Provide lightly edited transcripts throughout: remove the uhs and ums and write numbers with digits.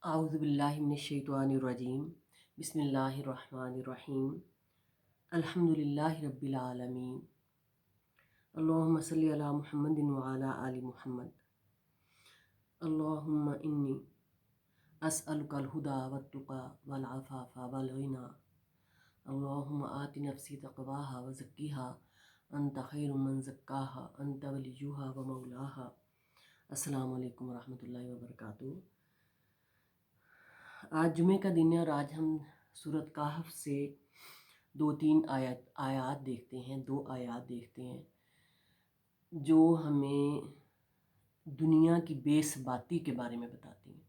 أعوذ بالله من الشيطان الرجيم بسم الله الرحمن الرحيم الحمد لله رب العالمين اللهم صل على محمد وعلى آل محمد اللهم إني أسألك الهدى والتقى والعفاف والغنى اللهم آت نفسي تقواها وزكيها أنت خير من زكاها أنت وليها ومولاها۔ السلام علیکم ورحمۃ اللہ وبرکاتہ۔ آج جمعہ کا دن ہے اور آج ہم سورۃ کہف سے دو آیات دیکھتے ہیں جو ہمیں دنیا کی بے ثباتی کے بارے میں بتاتی ہیں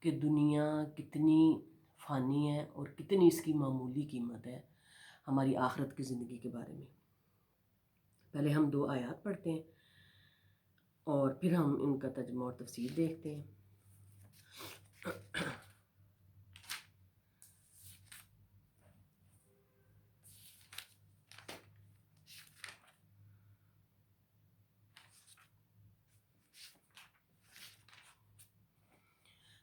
کہ دنیا کتنی فانی ہے اور کتنی اس کی معمولی قیمت ہے ہماری آخرت کی زندگی کے بارے میں۔ پہلے ہم دو آیات پڑھتے ہیں اور پھر ہم ان کا ترجمہ اور تفسیر دیکھتے ہیں۔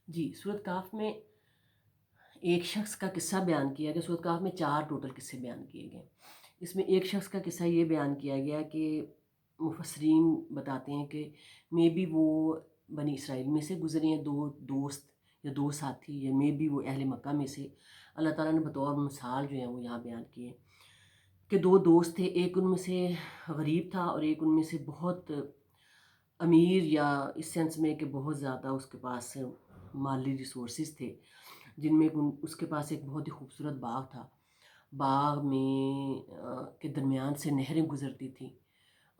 جی، سورۃ کہف میں ایک شخص کا قصہ بیان کیا گیا۔ سورۃ کہف میں 4 ٹوٹل قصے بیان کیے گئے۔ اس میں ایک شخص کا قصہ یہ بیان کیا گیا کہ مفسرین بتاتے ہیں کہ مے بی وہ بنی اسرائیل میں سے گزرے ہیں، 2 دوست یا 2 ساتھی، یا مے بی وہ اہل مکہ میں سے۔ اللہ تعالیٰ نے بطور مثال جو ہیں وہ یہاں بیان کیے کہ 2 دوست تھے، ایک ان میں سے غریب تھا اور ایک ان میں سے بہت امیر، یا اس سینس میں کہ بہت زیادہ اس کے پاس مالی ریسورسز تھے، جن میں اس کے پاس ایک بہت ہی خوبصورت باغ تھا۔ باغ میں کے درمیان سے نہریں گزرتی تھیں،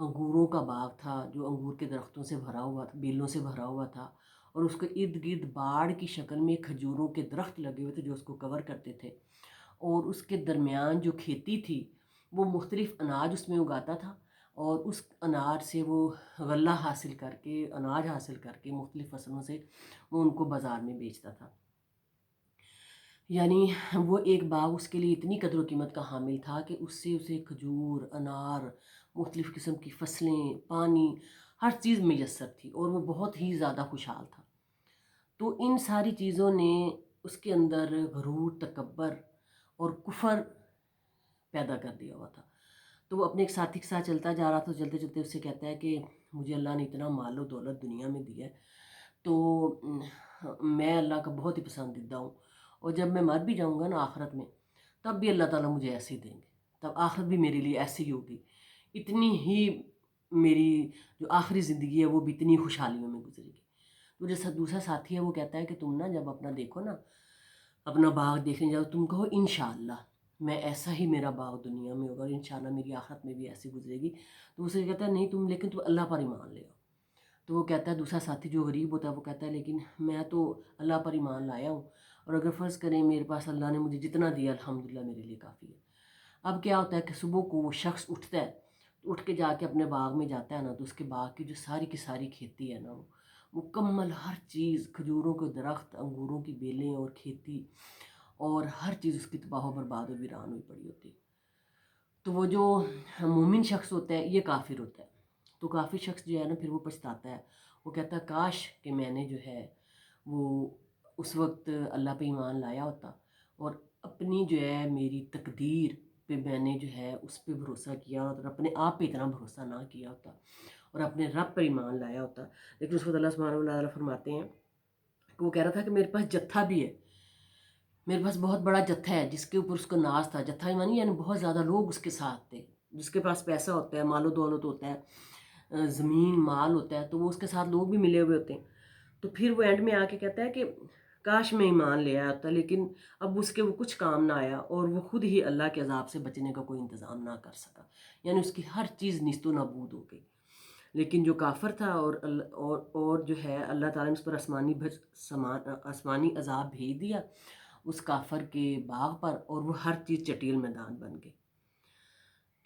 انگوروں کا باغ تھا جو انگور کے درختوں سے بھرا ہوا تھا، بیلوں سے بھرا ہوا تھا، اور اس کے ارد گرد باڑ کی شکل میں کھجوروں کے درخت لگے ہوئے تھے جو اس کو کور کرتے تھے، اور اس کے درمیان جو کھیتی تھی وہ مختلف اناج اس میں اگاتا تھا، اور اس اناج سے وہ غلہ حاصل کر کے، اناج حاصل کر کے مختلف فصلوں سے وہ ان کو بازار میں بیچتا تھا۔ یعنی وہ ایک باغ اس کے لیے اتنی قدر و قیمت کا حامل تھا کہ اس سے اسے کھجور، انار، مختلف قسم کی فصلیں، پانی، ہر چیز میسر تھی، اور وہ بہت ہی زیادہ خوشحال تھا۔ تو ان ساری چیزوں نے اس کے اندر غرور، تکبر اور کفر پیدا کر دیا ہوا تھا۔ تو وہ اپنے ایک ساتھی کے ساتھ چلتا جا رہا تھا، چلتے چلتے اس سے کہتا ہے کہ مجھے اللہ نے اتنا مال و دولت دنیا میں دی ہے، تو میں اللہ کا بہت ہی پسندیدہ ہوں، اور جب میں مر بھی جاؤں گا نا آخرت میں، تب بھی اللہ تعالیٰ مجھے ایسے ہی دیں گے، تب آخرت بھی میرے لیے ایسی ہی ہوگی، اتنی ہی میری جو آخری زندگی ہے وہ بھی اتنی خوشحالیوں میں گزرے گی۔ تو جیسا دوسرا ساتھی ہے وہ کہتا ہے کہ تم نا جب اپنا دیکھو نا، اپنا باغ دیکھنے جاؤ، تم کہو انشاءاللہ میں ایسا ہی میرا باغ دنیا میں ہوگا، اور انشاءاللہ میری آخرت میں بھی ایسی گزرے گی۔ تو اسے کہتا ہے نہیں تم، لیکن تم اللہ پر ایمان لے آؤ۔ تو وہ کہتا ہے، دوسرا ساتھی جو غریب ہوتا ہے وہ کہتا ہے لیکن میں تو اللہ پر ایمان لایا ہوں، اور اگر فرض کریں میرے پاس اللہ نے مجھے جتنا دیا الحمدللہ میرے لیے کافی ہے۔ اب کیا ہوتا ہے کہ صبح کو وہ شخص اٹھتا ہے، تو اٹھ کے جا کے اپنے باغ میں جاتا ہے نا، تو اس کے باغ کی جو ساری کی ساری کھیتی ہے نا، وہ مکمل ہر چیز، کھجوروں کے درخت، انگوروں کی بیلیں اور کھیتی، اور ہر چیز اس کی تباہ و برباد و ویران ہوئی پڑی ہوتی ہے۔ تو وہ جو مومن شخص ہوتا ہے یہ کافر ہوتا ہے، تو کافر شخص جو ہے نا پھر وہ پچھتاتا ہے، وہ کہتا ہے کاش کہ میں نے جو ہے وہ اس وقت اللہ پہ ایمان لایا ہوتا، اور اپنی جو ہے میری تقدیر پہ میں نے جو ہے اس پہ بھروسہ کیا، اور اپنے آپ پہ اتنا بھروسہ نہ کیا ہوتا، اور اپنے رب پر ایمان لایا ہوتا۔ لیکن اس وقت اللہ سبحانہ و تعالیٰ فرماتے ہیں کہ وہ کہہ رہا تھا کہ میرے پاس جتھا بھی ہے، میرے پاس بہت بڑا جتھا ہے جس کے اوپر اس کو ناز تھا۔ جتھا مانی یعنی بہت زیادہ لوگ اس کے ساتھ تھے، جس کے پاس پیسہ ہوتا ہے، مال و دولت ہوتا ہے، زمین مال ہوتا ہے، تو وہ اس کے ساتھ لوگ بھی ملے ہوئے ہوتے ہیں۔ تو پھر وہ اینڈ میں آ کے کہتا ہے کہ کاش میں ایمان لے آیا ہوتا، لیکن اب اس کے وہ کچھ کام نہ آیا، اور وہ خود ہی اللہ کے عذاب سے بچنے کا کوئی انتظام نہ کر سکا، یعنی اس کی ہر چیز نیست و نابود ہو گئی۔ لیکن جو کافر تھا اور جو ہے اللہ تعالیٰ نے اس پر آسمانی عذاب بھیج دیا اس کافر کے باغ پر، اور وہ ہر چیز چٹیل میدان بن گئی۔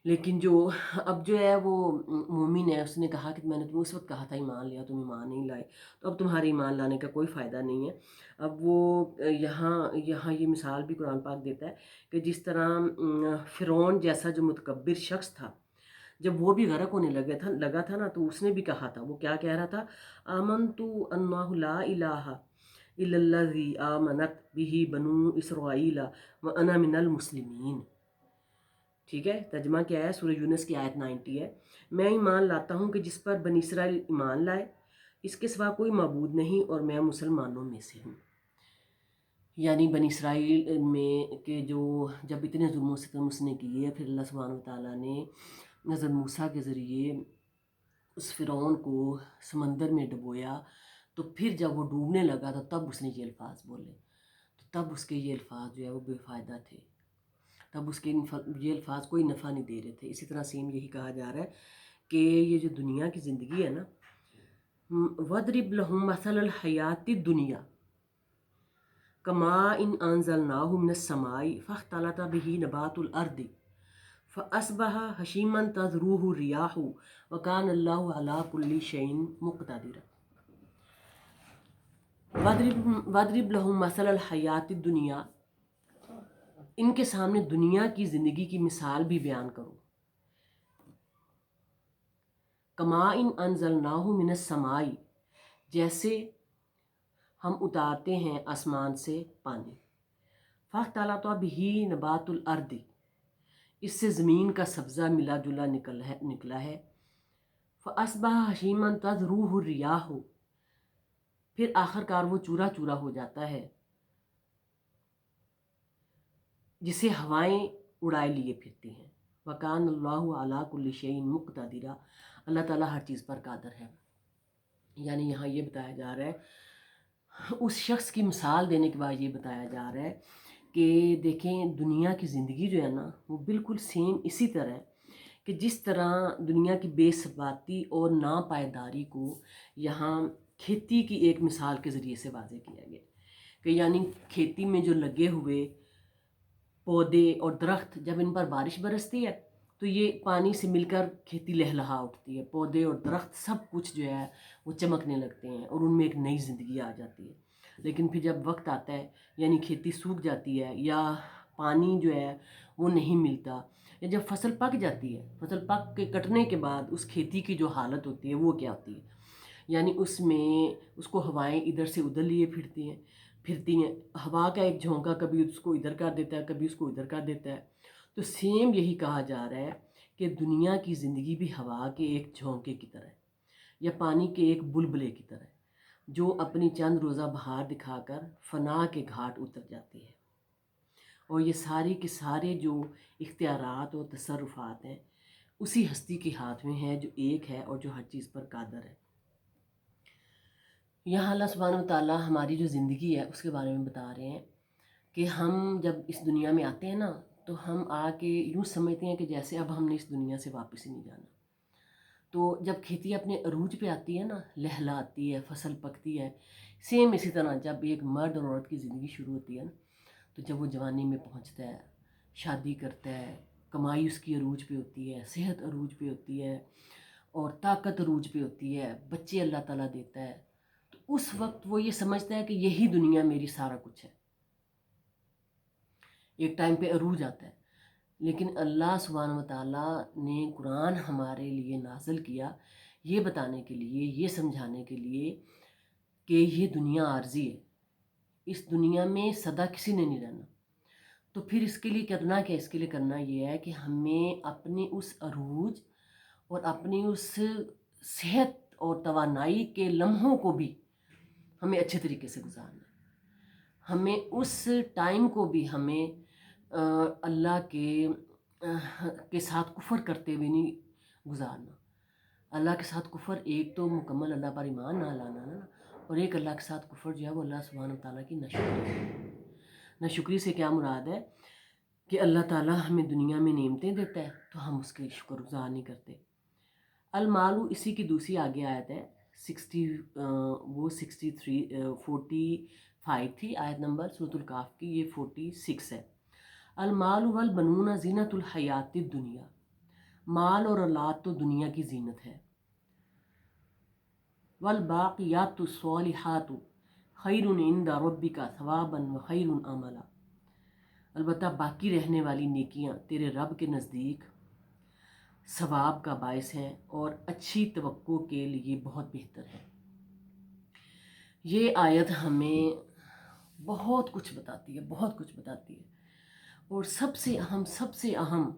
لیکن جو اب جو ہے وہ مومن ہے، اس نے کہا کہ میں نے تمہیں اس وقت کہا تھا ایمان لیا، تم ایمان نہیں لائے، تو اب تمہارے ایمان لانے کا کوئی فائدہ نہیں ہے۔ اب وہ یہاں یہ مثال بھی قرآن پاک دیتا ہے کہ جس طرح فرعون جیسا جو متکبر شخص تھا، جب وہ بھی غرق ہونے لگا تھا نا، تو اس نے بھی کہا تھا، وہ کیا کہہ رہا تھا؟ آمنتو انہ لا الہ الا الذی آمنت بہ بنو اسرائیل وانا من المسلمین. ٹھیک ہے، ترجمہ کیا ہے؟ سورہ یونس کی آیت 90 ہے. میں ایمان لاتا ہوں کہ جس پر بنی اسرائیل ایمان لائے، اس کے سوا کوئی معبود نہیں، اور میں مسلمانوں میں سے ہوں. یعنی بنی اسرائیل میں کہ جو جب اتنے ظلم و ستم اس نے کیے، پھر اللہ سبحانہ وتعالیٰ نے حضرت موسیٰ کے ذریعے اس فرعون کو سمندر میں ڈبویا، تو پھر جب وہ ڈوبنے لگا تو تب اس نے یہ الفاظ بولے. تو تب اس کے یہ الفاظ جو ہے وہ بے فائدہ تھے، تب اس کے یہ الفاظ کوئی نفع نہیں دے رہے تھے. اسی طرح سیم یہی کہا جا رہا ہے کہ یہ جو دنیا کی زندگی ہے نا، وَاضْرِبْ لَهُم مَثَلَ الْحَيَاةِ الدُّنْيَا كَمَاءٍ أَنزَلْنَاهُ مِنَ السَّمَاءِ فَاخْتَلَطَ بِهِ نَبَاتُ الْأَرْضِ فَأَصْبَحَ هَشِيمًا تَذْرُوهُ الرِّيَاحُ وَكَانَ اللَّهُ عَلَىٰ كُلِّ شَيْءٍ مُقْتَدِرًا. وَاضْرِبْ لَهُم مَثَلَ الْحَيَاةِ الدُّنْيَا، ان کے سامنے دنیا کی زندگی کی مثال بھی بیان کرو. کَمَاءٍ أَنزَلْنَاهُ مِنَ السَّمَاءِ، جیسے ہم اتارتے ہیں آسمان سے پانی. فَاخْتَلَطَ بِهِ نَبَاتُ الْأَرْضِ، اس سے زمین کا سبزہ ملا جلا نکلا ہے. فَأَصْبَحَ هَشِيمًا تَذْرُوهُ الرِّيَاحُ، پھر آخر کار وہ چورا چورا ہو جاتا ہے جسے ہوائیں اڑائے لیے پھرتی ہیں. وَكَانَ اللَّهُ عَلَىٰ كُلِّ شَيْءٍ مُقْتَدِرًا، اللہ تعالیٰ ہر چیز پر قادر ہے. یعنی یہاں یہ بتایا جا رہا ہے، اس شخص کی مثال دینے کے بعد یہ بتایا جا رہا ہے کہ دیکھیں دنیا کی زندگی جو ہے نا، وہ بالکل سیم اسی طرح ہے کہ جس طرح دنیا کی بے ثباتی اور ناپائیداری کو یہاں کھیتی کی ایک مثال کے ذریعے سے واضح کیا گیا کہ یعنی کھیتی میں جو لگے ہوئے پودے اور درخت، جب ان پر بارش برستی ہے تو یہ پانی سے مل کر کھیتی لہلہا اٹھتی ہے، پودے اور درخت سب کچھ جو ہے وہ چمکنے لگتے ہیں اور ان میں ایک نئی زندگی آ جاتی ہے. لیکن پھر جب وقت آتا ہے، یعنی کھیتی سوکھ جاتی ہے یا پانی جو ہے وہ نہیں ملتا، یا جب فصل پک جاتی ہے، فصل پک کے کٹنے کے بعد اس کھیتی کی جو حالت ہوتی ہے وہ کیا ہوتی ہے؟ یعنی اس میں اس کو ہوائیں ادھر سے ادھر لیے پھرتی ہیں. ہوا کا ایک جھونکا کبھی اس کو ادھر کر دیتا ہے، کبھی اس کو ادھر کر دیتا ہے. تو سیم یہی کہا جا رہا ہے کہ دنیا کی زندگی بھی ہوا کے ایک جھونکے کی طرح ہے، یا پانی کے ایک بلبلے کی طرح ہے، جو اپنی چند روزہ بہار دکھا کر فنا کے گھاٹ اتر جاتی ہے. اور یہ سارے کے سارے جو اختیارات اور تصرفات ہیں اسی ہستی کے ہاتھ میں ہے جو ایک ہے اور جو ہر چیز پر قادر ہے. یہاں اللہ سبحانہ وتعالیٰ ہماری جو زندگی ہے اس کے بارے میں بتا رہے ہیں کہ ہم جب اس دنیا میں آتے ہیں نا، تو ہم آ کے یوں سمجھتے ہیں کہ جیسے اب ہم نے اس دنیا سے واپس ہی نہیں جانا. تو جب کھیتی اپنے عروج پہ آتی ہے نا، لہلاتی ہے، فصل پکتی ہے، سیم اسی طرح جب ایک مرد اور عورت کی زندگی شروع ہوتی ہے نا، تو جب وہ جوانی میں پہنچتا ہے، شادی کرتا ہے، کمائی اس کی عروج پہ ہوتی ہے، صحت عروج پہ ہوتی ہے اور طاقت عروج پہ ہوتی ہے، بچے اللہ تعالیٰ دیتا ہے، تو اس وقت وہ یہ سمجھتا ہے کہ یہی دنیا میری سارا کچھ ہے. ایک ٹائم پہ عروج آتا ہے. لیکن اللہ سبحانہ وتعالیٰ نے قرآن ہمارے لیے نازل کیا یہ بتانے کے لیے، یہ سمجھانے کے لیے کہ یہ دنیا عارضی ہے، اس دنیا میں سدا کسی نے نہیں رہنا. تو پھر اس کے لیے کرنا کیا؟ اس کے لیے کرنا یہ ہے کہ ہمیں اپنی اس عروج اور اپنی اس صحت اور توانائی کے لمحوں کو بھی ہمیں اچھے طریقے سے گزارنا ہے. ہمیں اس ٹائم کو بھی ہمیں اللہ کے ساتھ کفر کرتے ہوئے نہیں گزارنا. اللہ کے ساتھ کفر ایک تو مکمل اللہ پر ایمان نہ لانا نا، اور ایک اللہ کے ساتھ کفر جو ہے وہ اللہ سبحانہ وتعالیٰ کی ناشکری ہے. ناشکری سے کیا مراد ہے کہ اللہ تعالیٰ ہمیں دنیا میں نعمتیں دیتا ہے تو ہم اس کے شکر گزار نہیں کرتے. المالو اسی کی دوسری آگے آیت ہے 45 تھی آیت نمبر سورۃ الکاف کی، یہ 46 ہے. المال والبنون زینت الحیات الدنیا، مال اور اولاد تو دنیا کی زینت ہے. والباقیات الصالحات خیر عند ربک ثوابا وخیر عملا، البتہ باقی رہنے والی نیکیاں تیرے رب کے نزدیک ثواب کا باعث ہیں اور اچھی توقع کے لیے بہت بہتر ہے. یہ آیت ہمیں بہت کچھ بتاتی ہے، بہت کچھ بتاتی ہے، اور سب سے اہم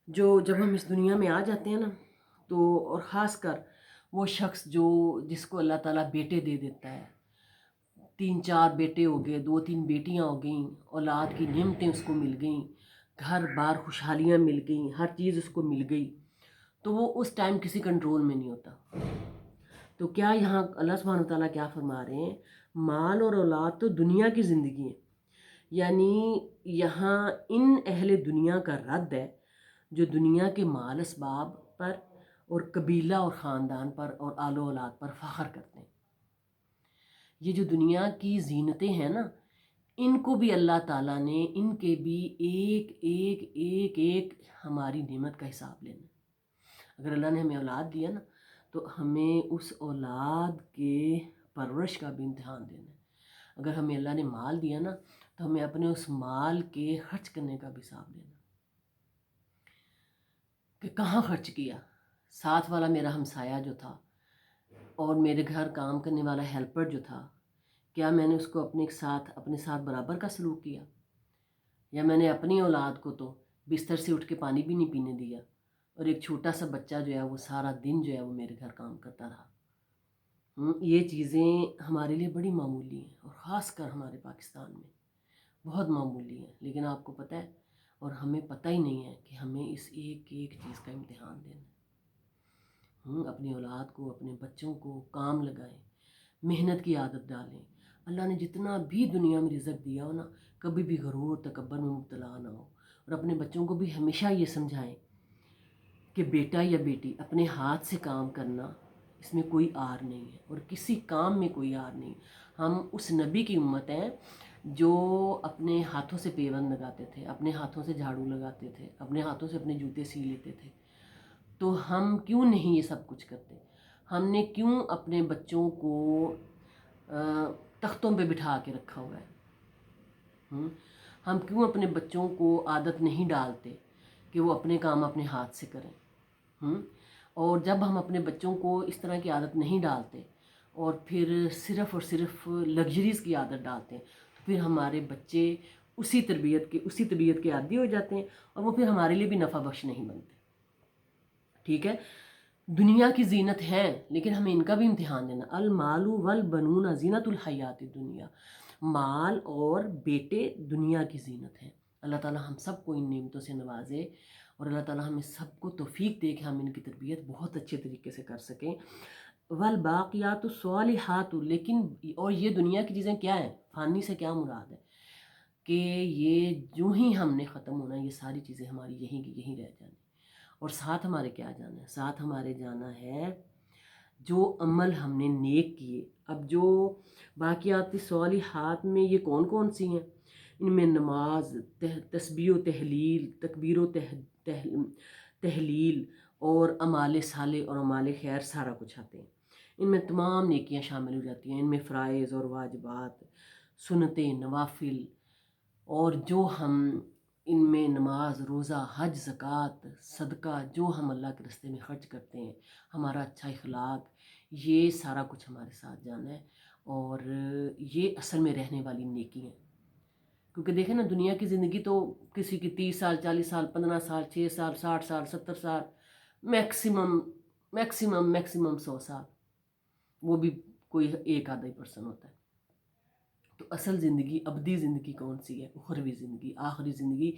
جب ہم اس دنیا میں آ جاتے ہیں نا، تو اور خاص کر وہ شخص جس کو اللہ تعالیٰ بیٹے دے دیتا ہے، 3 4 بیٹے ہو گئے، 2 3 بیٹیاں ہو گئیں، اولاد کی نعمتیں اس کو مل گئیں، گھر بار خوشحالیاں مل گئیں، ہر چیز اس کو مل گئی، تو وہ اس ٹائم کسی کنٹرول میں نہیں ہوتا۔ تو کیا یہاں اللہ سبحانہ وتعالیٰ کیا فرما رہے ہیں؟ مال اور اولاد تو دنیا کی زندگی ہے، یعنی یہاں ان اہل دنیا کا رد ہے جو دنیا کے مال اسباب پر اور قبیلہ اور خاندان پر اور آل و اولاد پر فخر کرتے ہیں۔ یہ جو دنیا کی زینتیں ہیں نا، ان کو بھی اللہ تعالیٰ نے ان کے بھی ایک ایک ایک ایک ہماری نعمت کا حساب لینا ہے۔ اگر اللہ نے ہمیں اولاد دیا نا، تو ہمیں اس اولاد کے پرورش کا بھی امتحان دینا ہے۔ اگر ہمیں اللہ نے مال دیا نا، تو ہمیں اپنے اس مال کے خرچ کرنے کا بھی حساب دینا کہ کہاں خرچ کیا۔ ساتھ والا میرا ہمسایہ جو تھا اور میرے گھر کام کرنے والا ہیلپر جو تھا، کیا میں نے اس کو اپنے ساتھ برابر کا سلوک کیا؟ یا میں نے اپنی اولاد کو تو بستر سے اٹھ کے پانی بھی نہیں پینے دیا، اور ایک چھوٹا سا بچہ جو ہے وہ سارا دن جو ہے وہ میرے گھر کام کرتا رہا۔ یہ چیزیں ہمارے لیے بڑی معمولی ہیں، اور خاص کر ہمارے پاکستان میں بہت معمولی ہیں، لیکن آپ کو پتہ ہے اور ہمیں پتہ ہی نہیں ہے کہ ہمیں اس ایک ایک چیز کا امتحان دینا ہے۔ اپنی اولاد کو، اپنے بچوں کو کام لگائیں، محنت کی عادت ڈالیں۔ اللہ نے جتنا بھی دنیا میں رزق دیا ہو نا، کبھی بھی غرور تکبر میں مبتلا نہ ہو، اور اپنے بچوں کو بھی ہمیشہ یہ سمجھائیں کہ بیٹا یا بیٹی اپنے ہاتھ سے کام کرنا، اس میں کوئی آر نہیں ہے، اور کسی کام میں کوئی آر نہیں۔ ہم اس نبی کی امت ہیں جو اپنے ہاتھوں سے پیوند لگاتے تھے، اپنے ہاتھوں سے جھاڑو لگاتے تھے، اپنے ہاتھوں سے اپنے جوتے سی لیتے تھے۔ تو ہم کیوں نہیں یہ سب کچھ کرتے؟ ہم نے کیوں اپنے بچوں کو تختوں پہ بٹھا کے رکھا ہوا ہے؟ ہم کیوں اپنے بچوں کو عادت نہیں ڈالتے کہ وہ اپنے کام اپنے ہاتھ سے کریں؟ اور جب ہم اپنے بچوں کو اس طرح کی عادت نہیں ڈالتے اور پھر صرف اور صرف لگژریز کی عادت ڈالتے ہیں، تو پھر ہمارے بچے اسی طبیعت کے عادی ہو جاتے ہیں، اور وہ پھر ہمارے لیے بھی نفع بخش نہیں بنتے۔ ٹھیک ہے، دنیا کی زینت ہے، لیکن ہمیں ان کا بھی امتحان دینا۔ المال والبنون زینت الحیات الدنیا، مال اور بیٹے دنیا کی زینت ہے۔ اللہ تعالیٰ ہم سب کو ان نعمتوں سے نوازے، اور اللہ تعالیٰ ہمیں سب کو توفیق دے کہ ہم ان کی تربیت بہت اچھے طریقے سے کر سکیں۔ والباقیات الصالحات، لیکن اور یہ دنیا کی چیزیں کیا ہیں؟ فانی سے کیا مراد ہے؟ کہ یہ جو ہی ہم نے ختم ہونا، یہ ساری چیزیں ہماری یہیں کی یہیں رہ جانی، اور ساتھ ہمارے کیا جانا ہے؟ ساتھ ہمارے جانا ہے جو عمل ہم نے نیک کیے۔ اب جو باقیات صالحات میں یہ کون کون سی ہیں؟ ان میں نماز، تسبیح و تحلیل، تکبیر و تحلیل، اور اعمال صالح اور اعمال خیر سارا کچھ آتے ہیں۔ ان میں تمام نیکیاں شامل ہو جاتی ہیں۔ ان میں فرائض اور واجبات، سنتیں، نوافل، اور جو ہم ان میں نماز، روزہ، حج، زکوٰۃ، صدقہ جو ہم اللہ کے راستے میں خرچ کرتے ہیں، ہمارا اچھا اخلاق، یہ سارا کچھ ہمارے ساتھ جانا ہے، اور یہ اصل میں رہنے والی نیکی ہیں۔ کیونکہ دیکھیں نا، دنیا کی زندگی تو کسی کی 30 سال، 40 سال، 15 سال، 6 سال، 60 سال، 70 سال، میکسیمم 100 سال، وہ بھی کوئی ایک آدھا ہی پرسن ہوتا ہے۔ تو اصل زندگی، ابدی زندگی کون سی ہے؟ اخروی زندگی، آخری زندگی،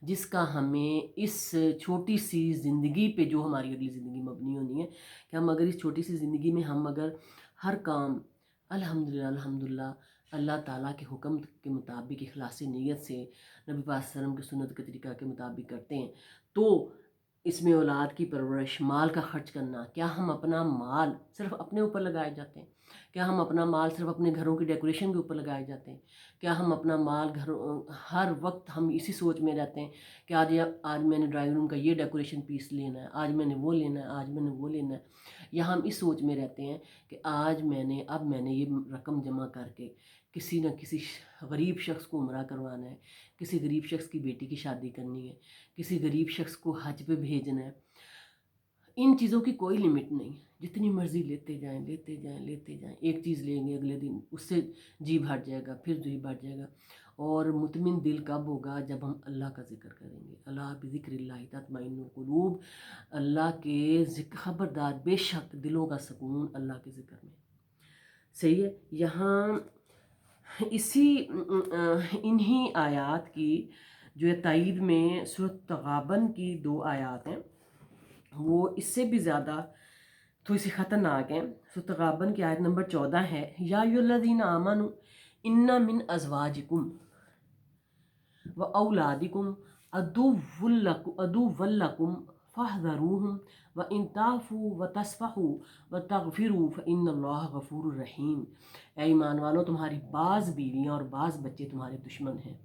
جس کا ہمیں اس چھوٹی سی زندگی پہ جو ہماری اگلی زندگی مبنی ہونی ہے، کہ ہم اگر اس چھوٹی سی زندگی میں ہم اگر ہر کام الحمدللہ اللہ تعالیٰ کے حکم کے مطابق اخلاص نیت سے نبی پاک صلی اللہ علیہ وسلم کی سنت کے طریقہ کے مطابق کرتے ہیں، تو اس میں اولاد کی پرورش، مال کا خرچ کرنا، کیا ہم اپنا مال صرف اپنے اوپر لگائے جاتے ہیں؟ کیا ہم اپنا مال صرف اپنے گھروں کی ڈیکوریشن کے اوپر لگائے جاتے ہیں؟ کیا ہم اپنا مال ہر وقت ہم اسی سوچ میں رہتے ہیں کہ آج میں نے ڈرائنگ روم کا یہ ڈیکوریشن پیس لینا ہے، آج میں نے وہ لینا ہے، آج میں نے وہ لینا ہے؟ یا ہم اس سوچ میں رہتے ہیں کہ اب میں نے یہ رقم جمع کر کے کسی نہ کسی غریب شخص کو عمرہ کروانا ہے، کسی غریب شخص کی بیٹی کی شادی کرنی ہے، کسی غریب شخص کو حج پہ بھیجنا ہے؟ ان چیزوں کی کوئی لمٹ نہیں، جتنی مرضی لیتے جائیں لیتے جائیں لیتے جائیں، ایک چیز لیں گے اگلے دن اس سے جی بھر جائے گا، پھر جی بھر جائے گا۔ اور مطمئن دل کب ہوگا؟ جب ہم اللہ کا ذکر کریں گے۔ اللہ بذکر اللہ تطمئن القلوب، اللہ کے ذکر، خبردار بے شک دلوں کا سکون اللہ کے ذکر میں۔ صحیح ہے، یہاں اسی انہی آیات کی جو ہے تائید میں سورۃ تغابن کی 2 آیات ہیں، وہ اس سے بھی زیادہ تھوڑی سی خطرناک ہیں۔ سورۃ تغابن کی آیت نمبر 14 ہے، یا ایھا الذین آمنوا ان من ازواجکم و اولادکم عدوا لکم فاحذروہم وان تعفوا وتصفحوا وتغفروا فان اللہ غفور رحیم۔ اے ایمان والو، تمہاری بعض بیویاں اور بعض بچے تمہارے دشمن ہیں،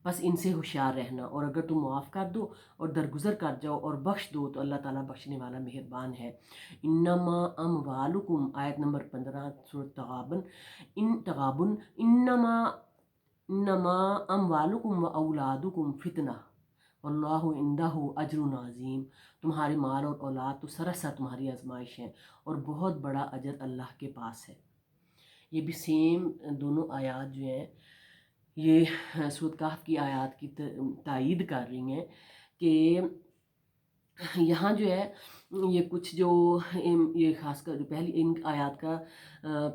بس ان سے ہوشیار رہنا، اور اگر تم معاف کر دو اور درگزر کر جاؤ اور بخش دو تو اللہ تعالیٰ بخشنے والا مہربان ہے۔ انما اموالکم، آیت نمبر 15 سورۃ تغابن، انما اموالکم و اولادکم فتنہ واللہ عندہ اجر عظیم۔ تمہارے مال اور اولاد تو سراسر تمہاری آزمائش ہیں، اور بہت بڑا اجر اللہ کے پاس ہے۔ یہ بھی سیم دونوں آیات جو ہیں یہ سورۃ کہف کی آیات کی تائید کر رہی ہیں کہ یہاں جو ہے یہ کچھ جو یہ خاص کر جو پہلی ان آیات کا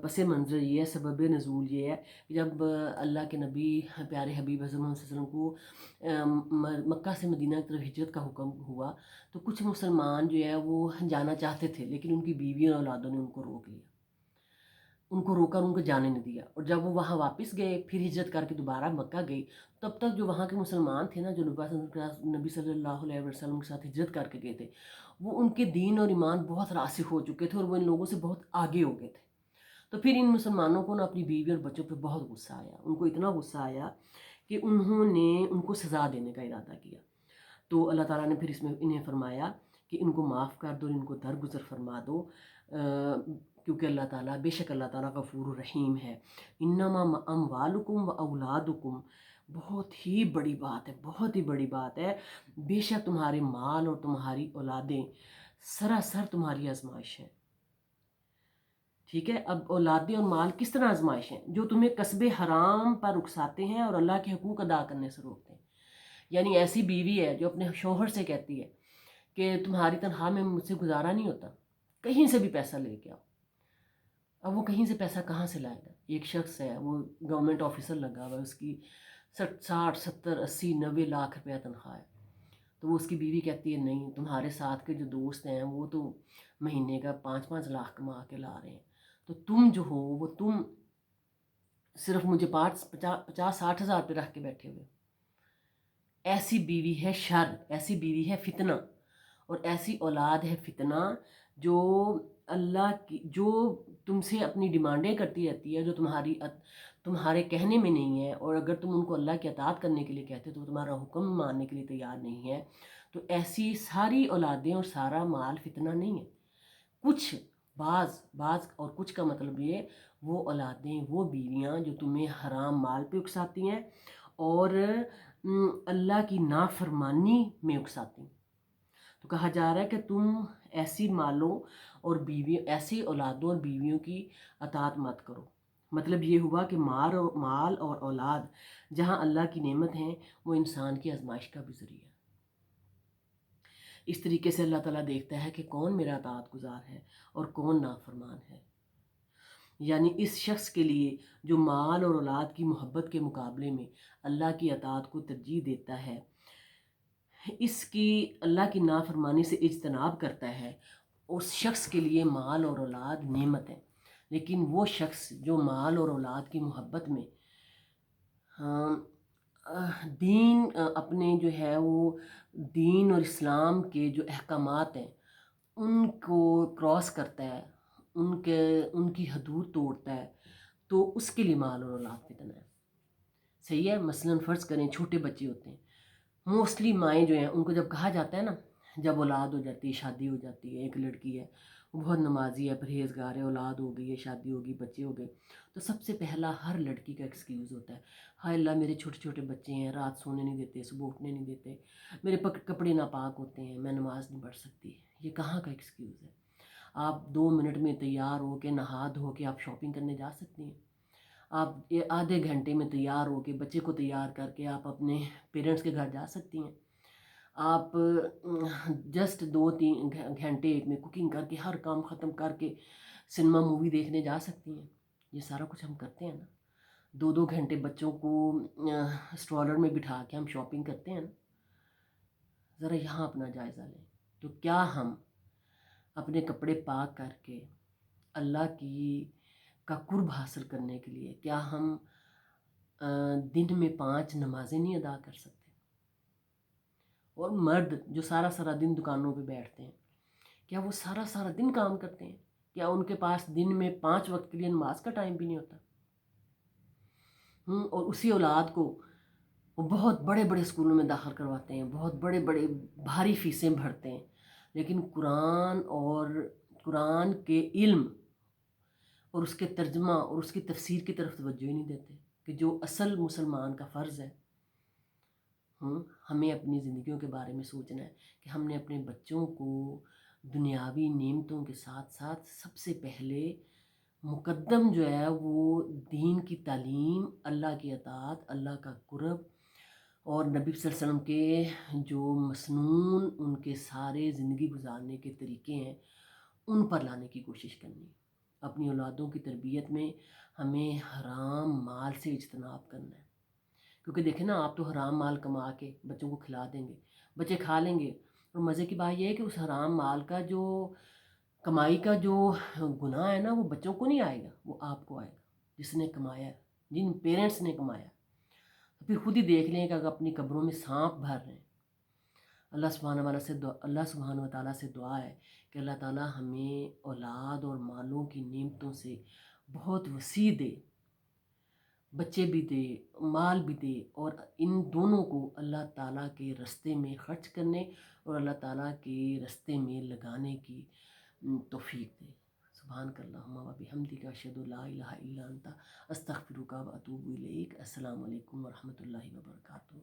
پس منظر یہ ہے، سبب نزول یہ ہے کہ جب اللہ کے نبی پیارے حبیب حضرت محمد صلی اللہ علیہ وسلم کو مکہ سے مدینہ کی طرف ہجرت کا حکم ہوا تو کچھ مسلمان جو ہے وہ جانا چاہتے تھے، لیکن ان کی بیوی اور اولادوں نے ان کو روک لیا، ان کو روکا، ان کو جانے نہیں دیا۔ اور جب وہ وہاں واپس گئے، پھر ہجرت کر کے دوبارہ مکہ گئی، تب تک جو وہاں کے مسلمان تھے نا، جو نبی صلی اللہ علیہ وسلم کے ساتھ ہجرت کر کے گئے تھے، وہ ان کے دین اور ایمان بہت راسخ ہو چکے تھے اور وہ ان لوگوں سے بہت آگے ہو گئے تھے۔ تو پھر ان مسلمانوں کو نا اپنی بیوی اور بچوں پہ بہت غصہ آیا، ان کو اتنا غصہ آیا کہ انہوں نے ان کو سزا دینے کا ارادہ کیا۔ تو اللہ تعالیٰ نے پھر اس میں انہیں فرمایا کہ ان کو معاف کر دو، ان کو درگزر فرما دو، کیونکہ اللہ تعالیٰ، بے شک اللہ تعالیٰ غفور الرحیم ہے۔ انما اموالکم و اولادکم، بہت ہی بڑی بات ہے، بہت ہی بڑی بات ہے، بے شک تمہارے مال اور تمہاری اولادیں سراسر تمہاری آزمائش ہے۔ ٹھیک ہے، اب اولادیں اور مال کس طرح آزمائش ہیں؟ جو تمہیں کسب حرام پر اکساتے ہیں اور اللہ کے حقوق ادا کرنے سے روکتے ہیں۔ یعنی ایسی بیوی ہے جو اپنے شوہر سے کہتی ہے کہ تمہاری تنخواہ میں مجھ سے گزارا نہیں ہوتا، کہیں سے بھی پیسہ لے کے آؤ۔ اب وہ کہیں سے پیسہ کہاں سے لائے گا؟ ایک شخص ہے، وہ گورنمنٹ آفیسر لگا ہوا ہے، اس کی 60 70 80 90 لاکھ روپیہ تنخواہ ہے، تو وہ اس کی بیوی کہتی ہے نہیں، تمہارے ساتھ کے جو دوست ہیں وہ تو مہینے کا 5 لاکھ کما کے لا رہے ہیں، تو تم جو ہو وہ تم صرف مجھے 50 60 ہزار روپے رکھ کے بیٹھے ہوئے۔ ایسی بیوی ہے شر، ایسی بیوی ہے فتنہ، اور ایسی اولاد ہے فتنہ جو اللہ کی، جو تم سے اپنی ڈیمانڈیں کرتی رہتی ہے، جو تمہارے کہنے میں نہیں ہے، اور اگر تم ان کو اللہ کی اطاعت کرنے کے لیے کہتے تو وہ تمہارا حکم ماننے کے لیے تیار نہیں ہے۔ تو ایسی ساری اولادیں اور سارا مال فتنہ نہیں ہے، کچھ بعض اور کچھ کا مطلب یہ وہ اولادیں، وہ بیویاں جو تمہیں حرام مال پہ اکساتی ہیں اور اللہ کی نافرمانی میں اکساتی ہیں۔ تو کہا جا رہا ہے کہ تم ایسی مالوں اور بیوی، ایسی اولادوں اور بیویوں کی اطاعت مت کرو۔ مطلب یہ ہوا کہ مال اور اولاد جہاں اللہ کی نعمت ہیں، وہ انسان کی آزمائش کا بھی ذریعہ ہے۔ اس طریقے سے اللہ تعالیٰ دیکھتا ہے کہ کون میرا اطاعت گزار ہے اور کون نافرمان ہے۔ یعنی اس شخص کے لیے جو مال اور اولاد کی محبت کے مقابلے میں اللہ کی اطاعت کو ترجیح دیتا ہے، اس کی اللہ کی نافرمانی سے اجتناب کرتا ہے، اس شخص کے لیے مال اور اولاد نعمت ہے۔ لیکن وہ شخص جو مال اور اولاد کی محبت میں دین، اپنے جو ہے وہ دین اور اسلام کے جو احکامات ہیں ان کو کراس کرتا ہے، ان کی حدود توڑتا ہے، تو اس کے لیے مال اور اولاد فتنہ ہے۔ صحیح ہے، مثلاً فرض کریں چھوٹے بچے ہوتے ہیں، موسٹلی مائیں جو ہیں ان کو جب کہا جاتا ہے نا، جب اولاد ہو جاتی ہے، شادی ہو جاتی ہے، ایک لڑکی ہے، وہ بہت نمازی ہے، پرہیزگار ہے، اولاد ہو گئی ہے، شادی ہوگی، بچے ہو گئے، تو سب سے پہلا ہر لڑکی کا ایکسکیوز ہوتا ہے، ہائے اللہ میرے چھوٹے چھوٹے بچے ہیں، رات سونے نہیں دیتے، صبح اٹھنے نہیں دیتے، میرے کپڑے ناپاک ہوتے ہیں، میں نماز نہیں پڑھ سکتی۔ یہ کہاں کا ایکسکیوز ہے؟ آپ 2 منٹ میں تیار ہو کے نہا دھو کے آپ شاپنگ کرنے جا سکتی ہیں، آپ آدھے گھنٹے میں تیار ہو کے بچے کو تیار کر کے آپ اپنے پیرنٹس کے گھر جا سکتی ہیں، آپ جسٹ 2-3 گھنٹے میں کوکنگ کر کے ہر کام ختم کر کے سنیما مووی دیکھنے جا سکتی ہیں۔ یہ سارا کچھ ہم کرتے ہیں نا، 2-2 گھنٹے بچوں کو اسٹرالر میں بٹھا کے ہم شاپنگ کرتے ہیں نا۔ ذرا یہاں اپنا جائزہ لیں، تو کیا ہم اپنے کپڑے پاک کر کے اللہ کا قرب حاصل کرنے کے لیے کیا ہم دن میں 5 نمازیں نہیں ادا کر سکتے؟ اور مرد جو سارا سارا دن دکانوں پہ بیٹھتے ہیں، کیا وہ سارا سارا دن کام کرتے ہیں؟ کیا ان کے پاس دن میں 5 وقت کے لیے نماز کا ٹائم بھی نہیں ہوتا؟ اور اسی اولاد کو وہ بہت بڑے بڑے اسکولوں میں داخل کرواتے ہیں، بہت بڑے بڑے بھاری فیسیں بھرتے ہیں، لیکن قرآن کے علم اور اس کے ترجمہ اور اس کی تفسیر کی طرف توجہ ہی نہیں دیتے، کہ جو اصل مسلمان کا فرض ہے۔ ہمیں اپنی زندگیوں کے بارے میں سوچنا ہے کہ ہم نے اپنے بچوں کو دنیاوی نعمتوں کے ساتھ ساتھ سب سے پہلے مقدم جو ہے وہ دین کی تعلیم، اللہ کی اطاعت، اللہ کا قرب اور نبی صلی اللہ علیہ وسلم کے جو مسنون ان کے سارے زندگی گزارنے کے طریقے ہیں ان پر لانے کی کوشش کرنی۔ اپنی اولادوں کی تربیت میں ہمیں حرام مال سے اجتناب کرنا ہے، کیونکہ دیکھیں نا، آپ تو حرام مال کما کے بچوں کو کھلا دیں گے، بچے کھا لیں گے، اور مزے کی بات یہ ہے کہ اس حرام مال کا جو کمائی کا جو گناہ ہے نا، وہ بچوں کو نہیں آئے گا، وہ آپ کو آئے گا، جس نے کمایا ہے، جن پیرنٹس نے کمایا۔ تو پھر خود ہی دیکھ لیں کہ اگر اپنی قبروں میں سانپ بھر رہے ہیں۔ اللہ سبحانہ و تعالیٰ سے دعا ہے کہ اللہ تعالیٰ ہمیں اولاد اور مالوں کی نعمتوں سے بہت وسیع دے، بچے بھی دے، مال بھی دے، اور ان دونوں کو اللہ تعالیٰ کے رستے میں خرچ کرنے اور اللہ تعالیٰ کے رستے میں لگانے کی توفیق دے۔ سبحانک اللہم و بحمدک، اشہد ان لا الہ الا انت، استغفرک و اتوب الیک۔ السلام علیکم ورحمۃ اللہ وبرکاتہ۔